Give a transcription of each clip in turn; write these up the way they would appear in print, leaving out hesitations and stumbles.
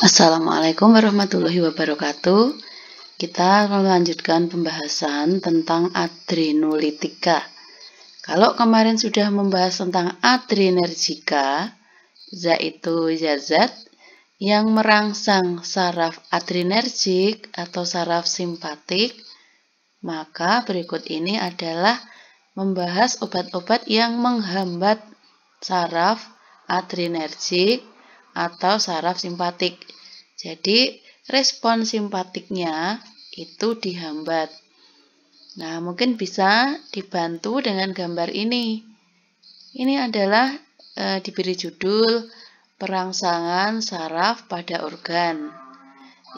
Assalamualaikum warahmatullahi wabarakatuh. Kita melanjutkan pembahasan tentang adrenolitika. Kalau kemarin sudah membahas tentang adrenergika, yaitu zat-zat yang merangsang saraf adrenergik atau saraf simpatik, maka berikut ini adalah membahas obat-obat yang menghambat saraf adrenergik atau saraf simpatik. Jadi, respon simpatiknya itu dihambat. Nah, mungkin bisa dibantu dengan gambar ini. Ini adalah diberi judul perangsangan saraf pada organ,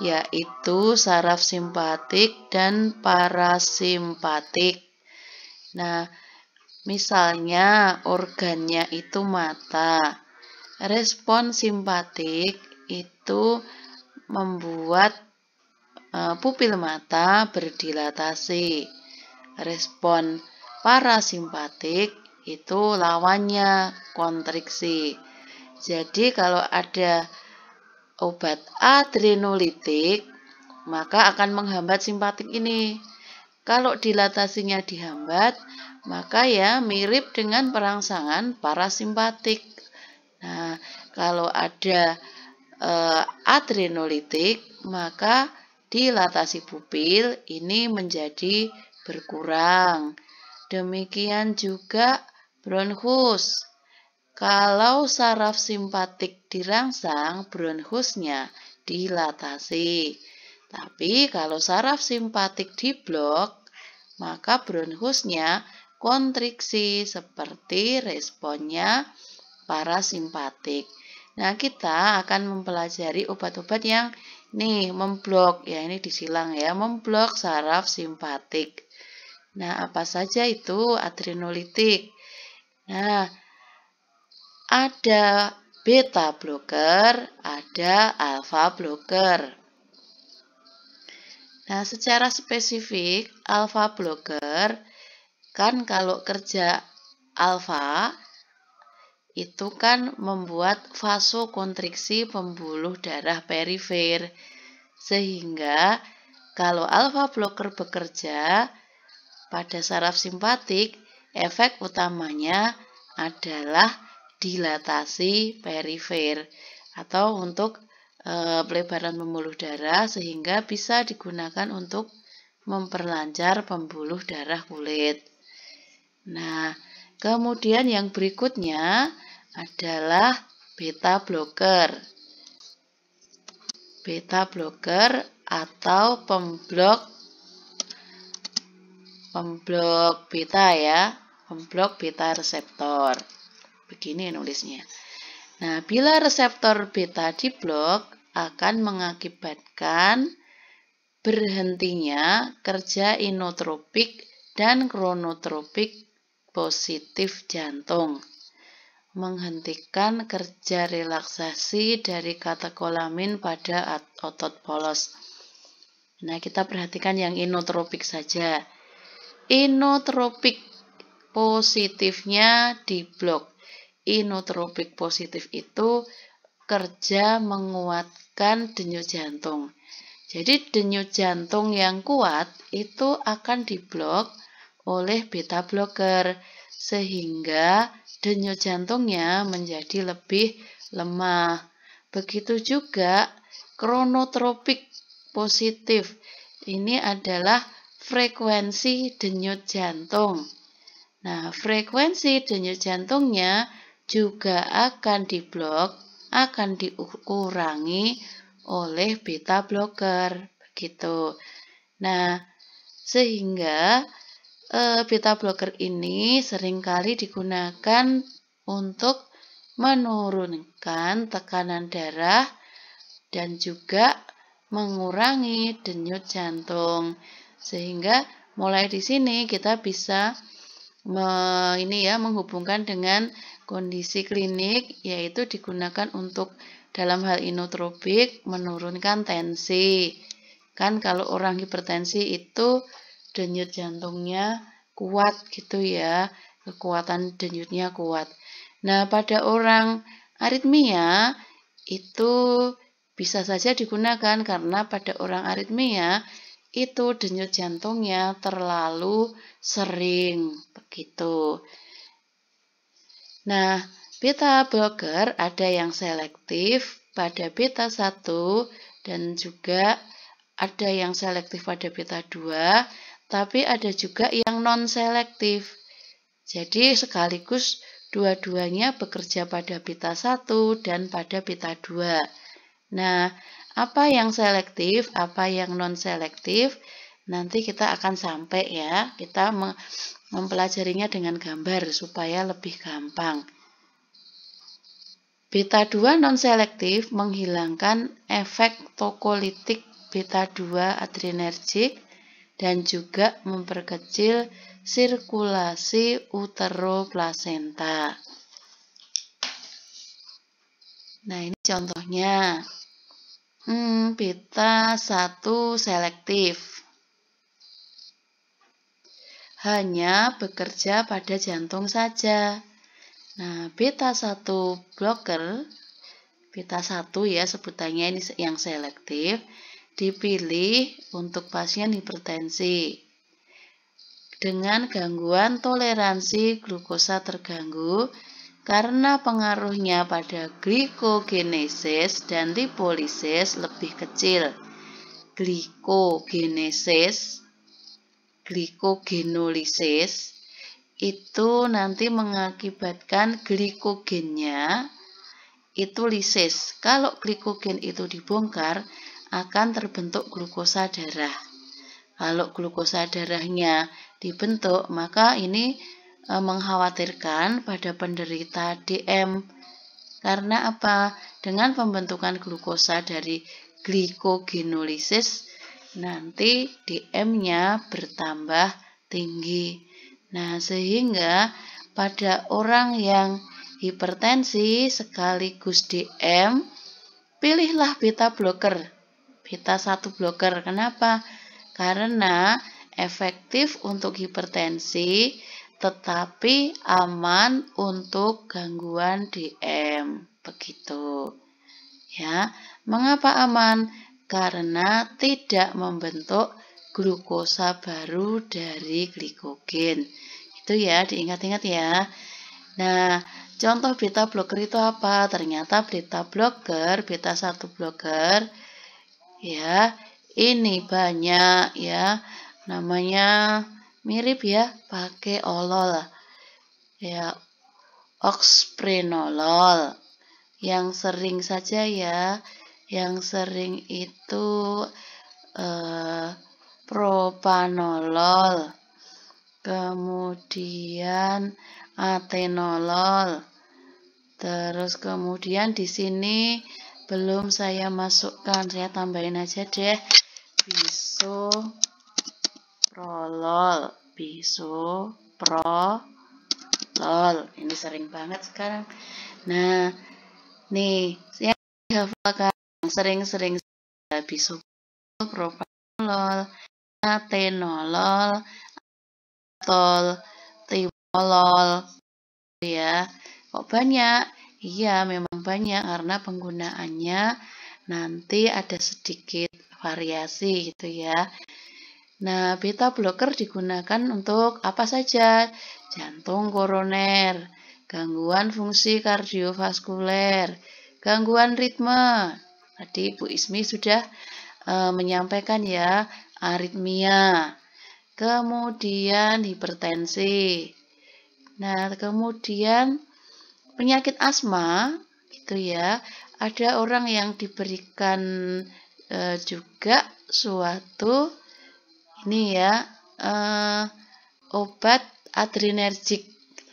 yaitu saraf simpatik dan parasimpatik. Nah, misalnya organnya itu mata. Respon simpatik itu membuat pupil mata berdilatasi. Respon parasimpatik itu lawannya kontriksi. Jadi kalau ada obat adrenolitik, maka akan menghambat simpatik ini. Kalau dilatasinya dihambat, maka ya mirip dengan perangsangan parasimpatik. Nah, kalau ada adrenolitik, maka dilatasi pupil ini menjadi berkurang. Demikian juga bronchus. Kalau saraf simpatik dirangsang, bronchusnya dilatasi. Tapi kalau saraf simpatik diblok, maka bronchusnya kontriksi seperti responnya parasimpatik. Nah, kita akan mempelajari obat-obat yang memblok, ya ini disilang ya, memblok saraf simpatik. Nah, apa saja itu adrenolitik? Nah, ada beta blocker, ada alpha blocker. Nah, secara spesifik alpha blocker kan kalau kerja alpha itu kan membuat vasokonstriksi pembuluh darah perifer. Sehingga kalau alpha blocker bekerja pada saraf simpatik, efek utamanya adalah dilatasi perifer atau untuk pelebaran pembuluh darah sehingga bisa digunakan untuk memperlancar pembuluh darah kulit. Nah, kemudian yang berikutnya adalah beta blocker. Beta blocker atau pemblok beta ya, pemblok beta reseptor. Begini nulisnya. Nah, bila reseptor beta diblok akan mengakibatkan berhentinya kerja inotropik dan kronotropik positif jantung, menghentikan kerja relaksasi dari katekolamin pada otot polos. Nah, kita perhatikan yang inotropik saja. Inotropik positifnya diblok. Inotropik positif itu kerja menguatkan denyut jantung. Jadi denyut jantung yang kuat itu akan diblok oleh beta blocker sehingga denyut jantungnya menjadi lebih lemah. Begitu juga kronotropik positif. Ini adalah frekuensi denyut jantung. Nah, frekuensi denyut jantungnya juga akan diblok, akan dikurangi oleh beta blocker. Begitu. Nah, sehingga beta blocker ini seringkali digunakan untuk menurunkan tekanan darah dan juga mengurangi denyut jantung. Sehingga mulai di sini kita bisa menghubungkan dengan kondisi klinik, yaitu digunakan untuk dalam hal inotropik menurunkan tensi. Kan kalau orang hipertensi itu denyut jantungnya kuat gitu ya, kekuatan denyutnya kuat. Nah, pada orang aritmia itu bisa saja digunakan karena pada orang aritmia itu denyut jantungnya terlalu sering, begitu. Nah, beta blocker ada yang selektif pada beta 1 dan juga ada yang selektif pada beta 2, tapi ada juga yang non-selektif. Jadi sekaligus dua-duanya bekerja pada beta 1 dan pada beta 2. Nah, apa yang selektif, apa yang non-selektif, nanti kita akan sampai ya. Kita mempelajarinya dengan gambar supaya lebih gampang. Beta 2 non-selektif menghilangkan efek tokolitik beta 2 adrenergik dan juga memperkecil sirkulasi uteroplasenta. Nah, ini contohnya. Beta 1 selektif. Hanya bekerja pada jantung saja. Nah, beta 1 blocker, beta 1 ya sebutannya ini yang selektif, dipilih untuk pasien hipertensi dengan gangguan toleransi glukosa terganggu karena pengaruhnya pada glikogenesis dan lipolisis lebih kecil. Glikogenolisis itu nanti mengakibatkan glikogennya itu lisis. Kalau glikogen itu dibongkar, akan terbentuk glukosa darah. Kalau glukosa darahnya dibentuk, maka ini mengkhawatirkan pada penderita DM. Karena apa? Dengan pembentukan glukosa dari glikogenolisis, nanti DM-nya bertambah tinggi. Nah, sehingga pada orang yang hipertensi sekaligus DM, pilihlah beta blocker, beta 1 blocker. Kenapa? Karena efektif untuk hipertensi, tetapi aman untuk gangguan DM. Begitu. Ya, mengapa aman? Karena tidak membentuk glukosa baru dari glikogen. Itu ya, diingat-ingat ya. Nah, contoh beta blocker itu apa? Ternyata beta blocker, beta 1 blocker, ya, ini banyak ya, namanya mirip ya, pakai olol, ya, oxprenolol. Yang sering saja ya, yang sering itu propanolol, kemudian atenolol, terus kemudian di sini belum saya masukkan, saya tambahin aja deh, bisoprolol, ini sering banget sekarang. Nah, nih yang dihafalkan yang sering-sering bisoprolol, atenolol, atol, timolol, ya. Kok banyak? Iya, memang banyak karena penggunaannya nanti ada sedikit variasi gitu ya. Nah, beta blocker digunakan untuk apa saja? Jantung koroner, gangguan fungsi kardiovaskuler, gangguan ritme. Tadi Bu Ismi sudah menyampaikan ya, aritmia, kemudian hipertensi. Nah, kemudian penyakit asma, gitu ya. Ada orang yang diberikan juga suatu ini ya obat adrenergik.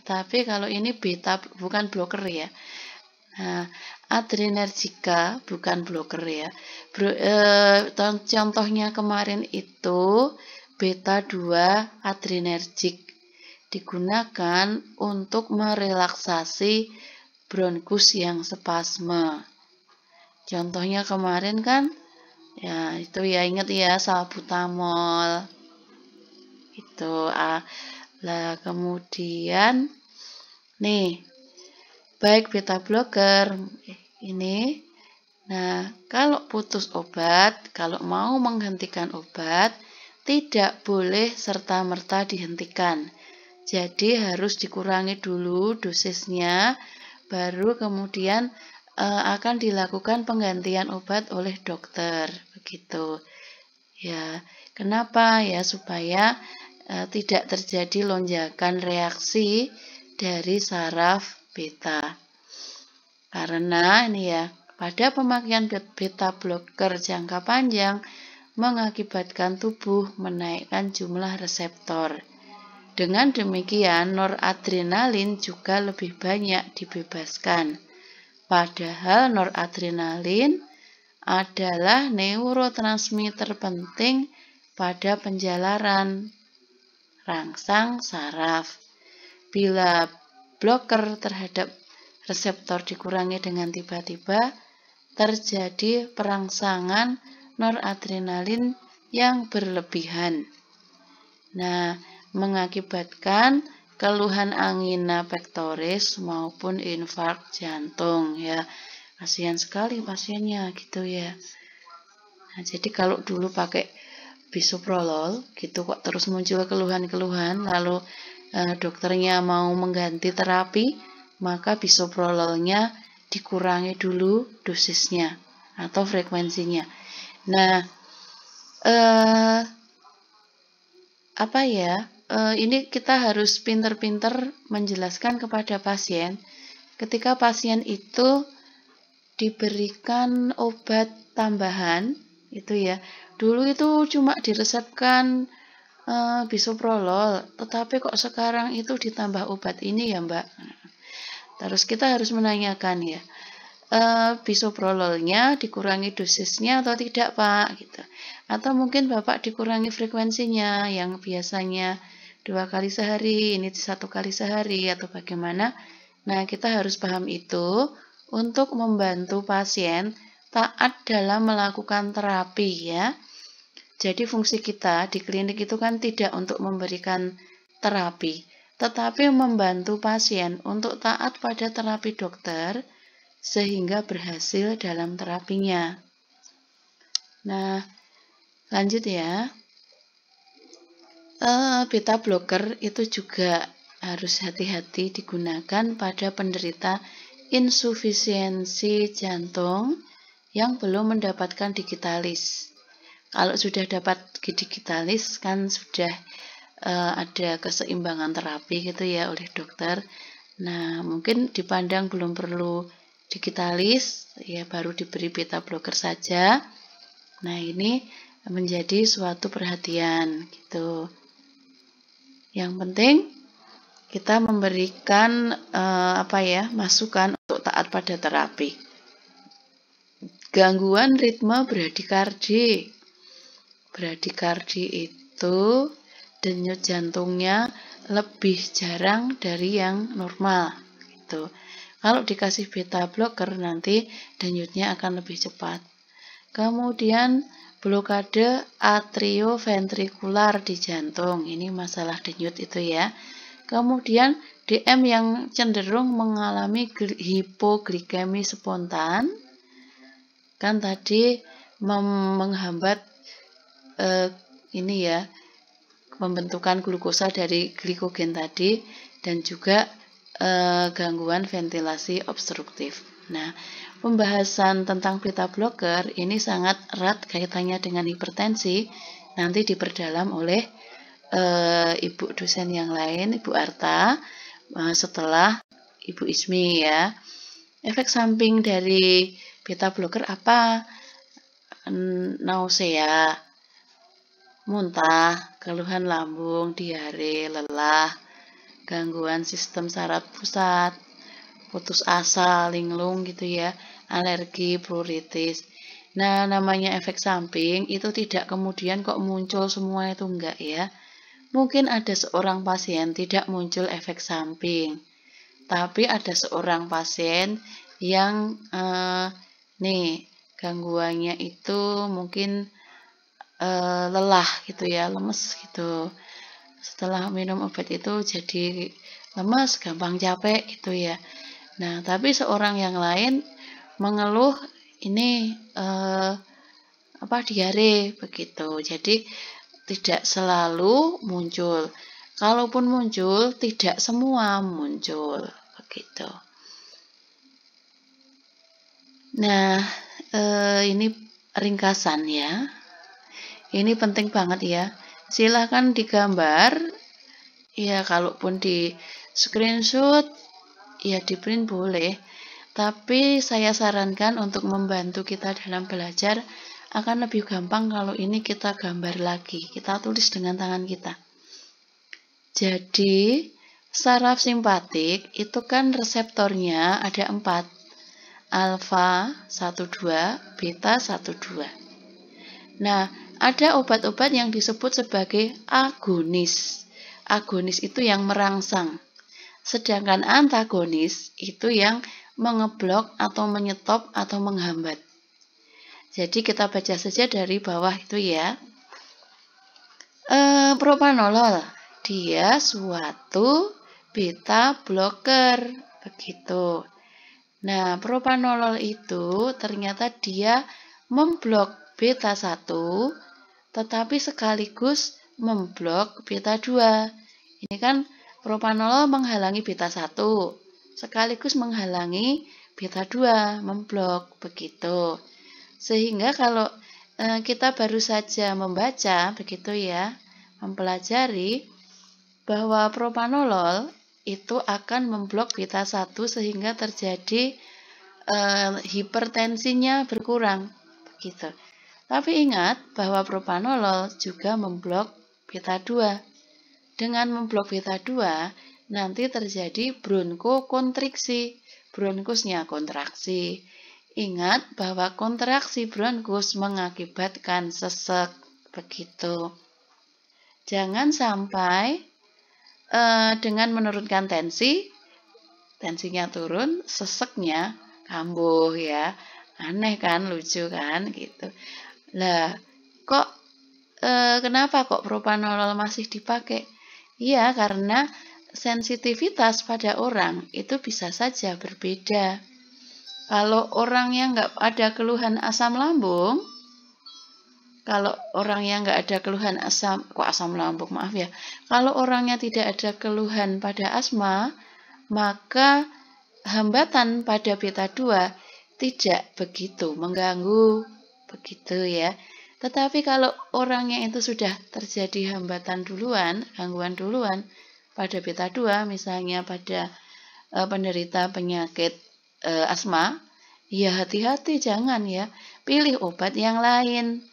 Tapi kalau ini beta bukan blocker ya. Nah, adrenergika bukan blocker ya. Contohnya kemarin itu beta 2 adrenergik digunakan untuk merelaksasi bronkus yang spasme. Contohnya kemarin kan ya itu ya, ingat ya, salbutamol. Itu lah kemudian nih baik beta blocker ini. Nah, kalau putus obat, kalau mau menghentikan obat, tidak boleh serta-merta dihentikan. Jadi harus dikurangi dulu dosisnya, baru kemudian akan dilakukan penggantian obat oleh dokter. Begitu. Ya, kenapa ya? Supaya tidak terjadi lonjakan reaksi dari saraf beta. Karena ini ya, pada pemakaian beta blocker jangka panjang mengakibatkan tubuh menaikkan jumlah reseptor. Dengan demikian, noradrenalin juga lebih banyak dibebaskan. Padahal noradrenalin adalah neurotransmitter penting pada penjalaran rangsang saraf. Bila bloker terhadap reseptor dikurangi dengan tiba-tiba, terjadi perangsangan noradrenalin yang berlebihan. Nah, mengakibatkan keluhan angina pectoris maupun infark jantung ya. Kasihan sekali pasiennya gitu ya. Nah, jadi kalau dulu pakai bisoprolol gitu kok terus muncul keluhan-keluhan, lalu dokternya mau mengganti terapi, maka bisoprololnya dikurangi dulu dosisnya atau frekuensinya. Nah, ini kita harus pinter-pinter menjelaskan kepada pasien ketika pasien itu diberikan obat tambahan itu ya. Dulu itu cuma diresepkan bisoprolol, tetapi kok sekarang itu ditambah obat ini ya Mbak. Terus kita harus menanyakan ya, bisoprololnya dikurangi dosisnya atau tidak Pak gitu. Atau mungkin Bapak dikurangi frekuensinya yang biasanya 2 kali sehari, ini 1 kali sehari atau bagaimana. Nah, kita harus paham itu untuk membantu pasien taat dalam melakukan terapi ya. Jadi fungsi kita di klinik itu kan tidak untuk memberikan terapi, tetapi membantu pasien untuk taat pada terapi dokter sehingga berhasil dalam terapinya. Nah, lanjut ya. Beta blocker itu juga harus hati-hati digunakan pada penderita insufisiensi jantung yang belum mendapatkan digitalis. Kalau sudah dapat digitalis kan sudah ada keseimbangan terapi gitu ya oleh dokter. Nah, mungkin dipandang belum perlu digitalis, ya baru diberi beta blocker saja. Nah, ini menjadi suatu perhatian gitu. Yang penting kita memberikan masukan untuk taat pada terapi. Gangguan ritme bradikardi. Bradikardi itu denyut jantungnya lebih jarang dari yang normal gitu. Kalau dikasih beta blocker nanti denyutnya akan lebih cepat. Kemudian blokade atrioventrikular di jantung. Ini masalah denyut itu ya. Kemudian DM yang cenderung mengalami hipoglikemi spontan. Kan tadi menghambat pembentukan glukosa dari glikogen tadi dan juga gangguan ventilasi obstruktif. Nah, pembahasan tentang beta blocker ini sangat erat kaitannya dengan hipertensi. Nanti diperdalam oleh ibu dosen yang lain, Ibu Arta, setelah Ibu Ismi ya. Efek samping dari beta blocker apa? Nausea, muntah, keluhan lambung, diare, lelah, gangguan sistem saraf pusat, putus asa, linglung gitu ya, alergi, pruritus. Nah, namanya efek samping itu tidak kemudian kok muncul semua itu enggak ya. Mungkin ada seorang pasien tidak muncul efek samping, tapi ada seorang pasien yang gangguannya itu mungkin lelah gitu ya, lemes gitu. Setelah minum obat itu jadi lemes, gampang capek gitu ya. Nah, tapi seorang yang lain mengeluh ini diare begitu. Jadi tidak selalu muncul. Kalaupun muncul, tidak semua muncul begitu. Nah, ini ringkasan ya. Ini penting banget ya. Silahkan digambar. Ya, kalaupun di screenshot, ya di print boleh. Tapi saya sarankan untuk membantu kita dalam belajar akan lebih gampang kalau ini kita gambar lagi. Kita tulis dengan tangan kita. Jadi, saraf simpatik itu kan reseptornya ada 4. Alfa 12, beta 12. Nah, ada obat-obat yang disebut sebagai agonis. Agonis itu yang merangsang. Sedangkan antagonis itu yang mengeblok atau menyetop atau menghambat. Jadi kita baca saja dari bawah itu ya. Propanolol, dia suatu beta blocker, begitu. Nah, propanolol itu ternyata dia memblok beta 1, tetapi sekaligus memblok beta 2. Ini kan propanolol menghalangi beta 1, sekaligus menghalangi beta 2, memblok, begitu. Sehingga kalau kita baru saja membaca, begitu ya, mempelajari bahwa propanolol itu akan memblok beta 1 sehingga terjadi hipertensinya berkurang, begitu. Tapi ingat bahwa propanolol juga memblok beta 2. Dengan memblok beta 2, nanti terjadi bronkokontriksi. Bronkusnya kontraksi. Ingat bahwa kontraksi bronkus mengakibatkan sesek, begitu. Jangan sampai dengan menurunkan tensinya turun, seseknya kambuh ya. Aneh kan, lucu kan, gitu. Lah, kok kenapa kok propanolol masih dipakai? Iya, karena sensitivitas pada orang itu bisa saja berbeda. Kalau orang yang nggak ada keluhan asam lambung, kalau orangnya nggak ada keluhan asam lambung, maaf ya. Kalau orangnya tidak ada keluhan pada asma, maka hambatan pada beta 2 tidak begitu mengganggu, begitu ya. Tetapi kalau orangnya itu sudah terjadi hambatan duluan, gangguan duluan pada beta 2, misalnya pada penderita penyakit asma, ya hati-hati, jangan ya. Pilih obat yang lain.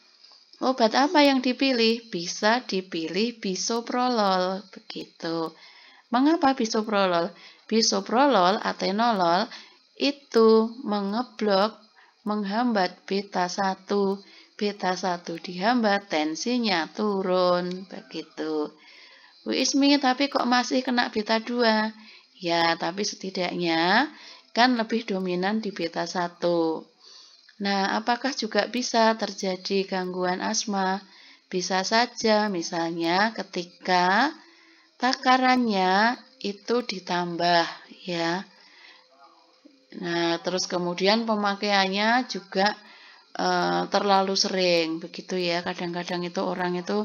Obat apa yang dipilih? Bisa dipilih bisoprolol, begitu. Mengapa bisoprolol? Bisoprolol, atenolol itu menghambat beta 1. Beta 1 dihambat, tensinya turun, begitu. Bu Ismi, tapi kok masih kena beta 2? Ya, tapi setidaknya kan lebih dominan di beta 1. Nah, apakah juga bisa terjadi gangguan asma? Bisa saja, misalnya ketika takarannya itu ditambah ya. Nah, terus kemudian pemakaiannya juga terlalu sering, begitu ya. Kadang-kadang itu orang itu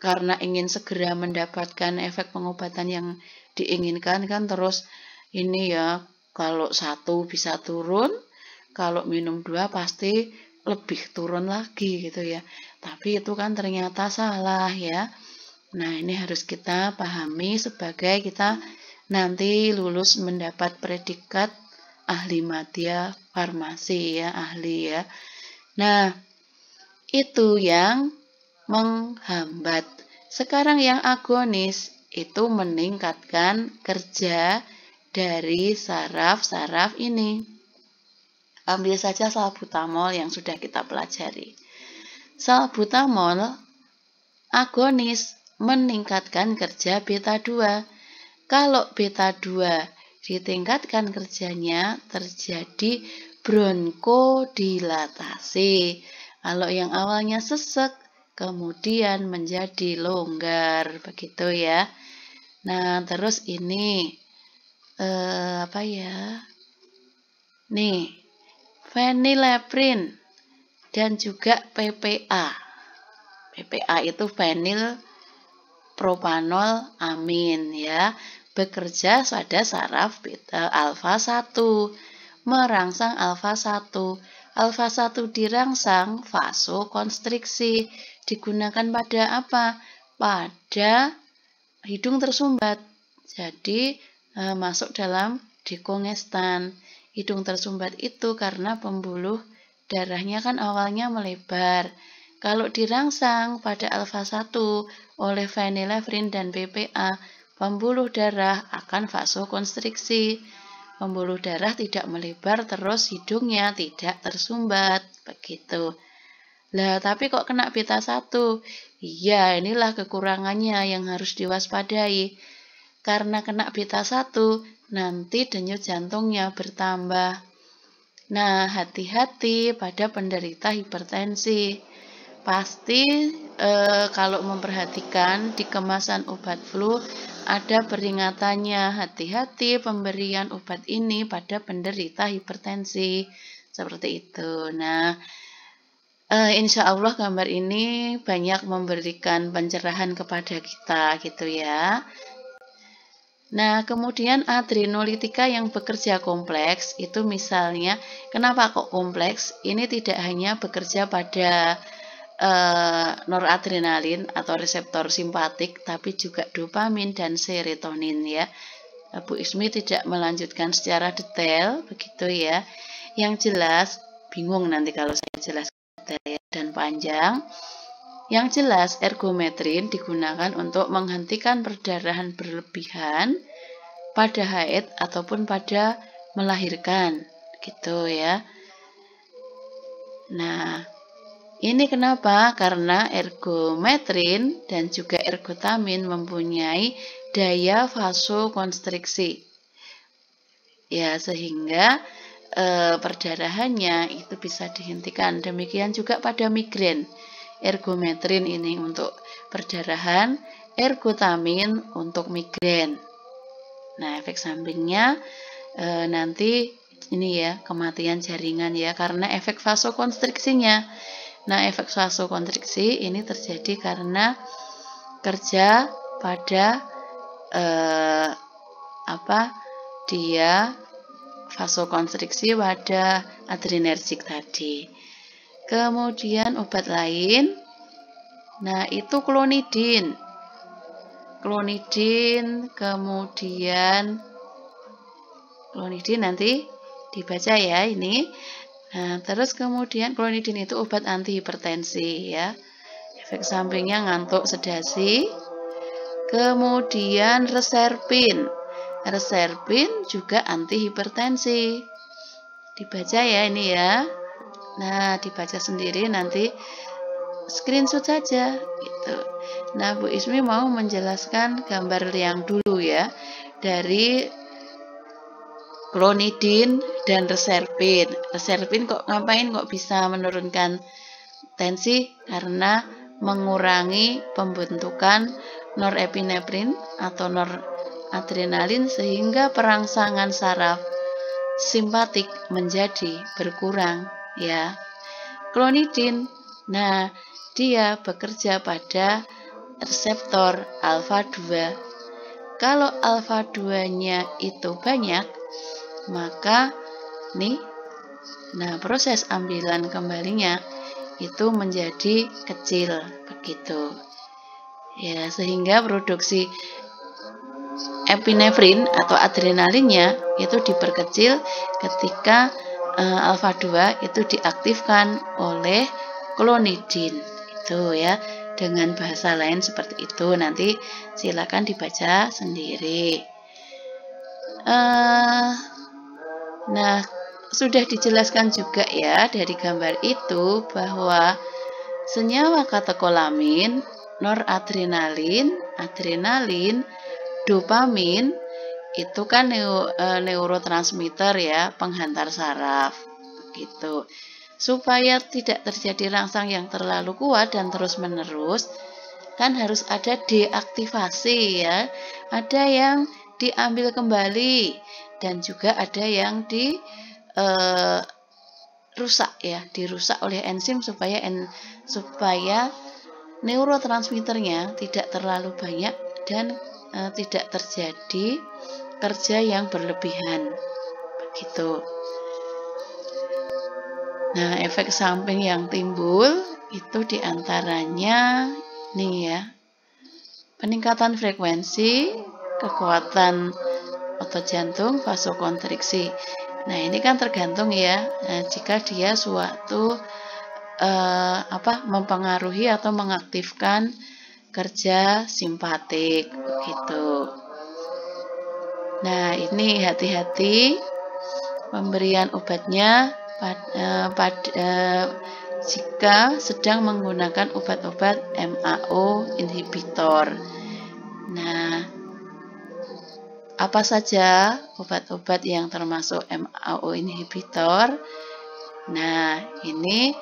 karena ingin segera mendapatkan efek pengobatan yang diinginkan kan, terus ini ya, kalau 1 bisa turun, kalau minum 2 pasti lebih turun lagi gitu ya. Tapi itu kan ternyata salah ya. Nah, ini harus kita pahami sebagai kita nanti lulus mendapat predikat ahli madya farmasi ya, ahli ya. Nah, itu yang menghambat. Sekarang yang agonis itu meningkatkan kerja dari saraf-saraf ini. Ambil saja salbutamol yang sudah kita pelajari. Salbutamol agonis meningkatkan kerja beta 2. Kalau beta 2 ditingkatkan kerjanya, terjadi bronkodilatasi. Kalau yang awalnya sesek, kemudian menjadi longgar, begitu ya. Nah, terus ini Nih, Phenylephrine dan juga PPA. PPA itu fenil propanol amin ya, bekerja pada saraf beta alfa 1, merangsang alfa 1. Alfa 1 dirangsang vasokonstriksi, digunakan pada apa? Pada hidung tersumbat. Jadi masuk dalam dekongestan. Hidung tersumbat itu karena pembuluh darahnya kan awalnya melebar. Kalau dirangsang pada alfa 1 oleh phenylephrine dan PPA, pembuluh darah akan vasokonstriksi. Pembuluh darah tidak melebar, terus hidungnya tidak tersumbat. Begitu. Lah, tapi kok kena beta 1? Iya, inilah kekurangannya yang harus diwaspadai. Karena kena beta 1, nanti denyut jantungnya bertambah. Nah, hati-hati pada penderita hipertensi. Pasti kalau memperhatikan di kemasan obat flu ada peringatannya, hati-hati pemberian obat ini pada penderita hipertensi. Seperti itu. Nah, insya Allah gambar ini banyak memberikan pencerahan kepada kita gitu ya. Nah, kemudian adrenolitika yang bekerja kompleks itu misalnya, kenapa kok kompleks? Ini tidak hanya bekerja pada noradrenalin atau reseptor simpatik, tapi juga dopamin dan serotonin ya. Bu Ismi tidak melanjutkan secara detail, begitu ya. Yang jelas, bingung nanti kalau saya jelaskan detail dan panjang. Yang jelas, ergometrin digunakan untuk menghentikan perdarahan berlebihan pada haid ataupun pada melahirkan, gitu ya. Nah, ini kenapa? Karena ergometrin dan juga ergotamin mempunyai daya vasokonstriksi. Ya, sehingga perdarahannya itu bisa dihentikan. Demikian juga pada migrain. Ergometrin ini untuk perdarahan, ergotamin untuk migrain. Nah, efek sampingnya nanti ini ya, kematian jaringan ya, karena efek vasokonstriksinya. Nah, efek vasokonstriksi ini terjadi karena kerja pada dia vasokonstriksi pada adrenergik tadi. Kemudian obat lain, nah itu klonidin. Klonidin, kemudian klonidin nanti dibaca ya ini. Nah, terus kemudian klonidin itu obat antihipertensi ya. Efek sampingnya ngantuk, sedasi. Kemudian reserpin. Reserpin juga antihipertensi. Dibaca ya ini ya. Nah, dibaca sendiri nanti screenshot saja gitu. Nah, Bu Ismi mau menjelaskan gambar yang dulu ya dari klonidin dan reserpin. Reserpin kok ngapain kok bisa menurunkan tensi? Karena mengurangi pembentukan norepinefrin atau noradrenalin sehingga perangsangan saraf simpatik menjadi berkurang ya. Klonidin, nah dia bekerja pada reseptor alfa 2. Kalau alfa 2-nya itu banyak, maka proses ambilan kembalinya itu menjadi kecil begitu. Ya, sehingga produksi epinefrin atau adrenalinnya itu diperkecil ketika alfa 2 itu diaktifkan oleh klonidin. Itu ya. Dengan bahasa lain seperti itu, nanti silakan dibaca sendiri. Nah, sudah dijelaskan juga ya dari gambar itu bahwa senyawa katekolamin, noradrenalin, adrenalin, dopamin itu kan neurotransmitter ya, penghantar saraf gitu. Supaya tidak terjadi rangsang yang terlalu kuat dan terus-menerus, kan harus ada deaktivasi ya. Ada yang diambil kembali dan juga ada yang rusak ya, dirusak oleh enzim supaya neurotransmitternya tidak terlalu banyak dan tidak terjadi kerja yang berlebihan begitu. Nah, efek samping yang timbul itu diantaranya nih ya, peningkatan frekuensi, kekuatan otot jantung, vasokonstriksi. Nah, ini kan tergantung ya, jika dia suatu mempengaruhi atau mengaktifkan kerja simpatik begitu. Nah, ini hati-hati pemberian obatnya jika sedang menggunakan obat-obat MAO inhibitor. Nah, apa saja obat-obat yang termasuk MAO inhibitor? Nah, ini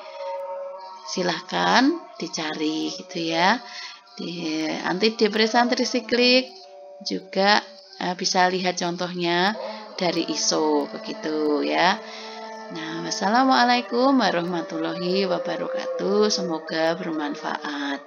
silahkan dicari gitu ya. Di antidepresan trisiklik juga bisa lihat contohnya dari ISO begitu ya. Nah, wassalamualaikum warahmatullahi wabarakatuh. Semoga bermanfaat.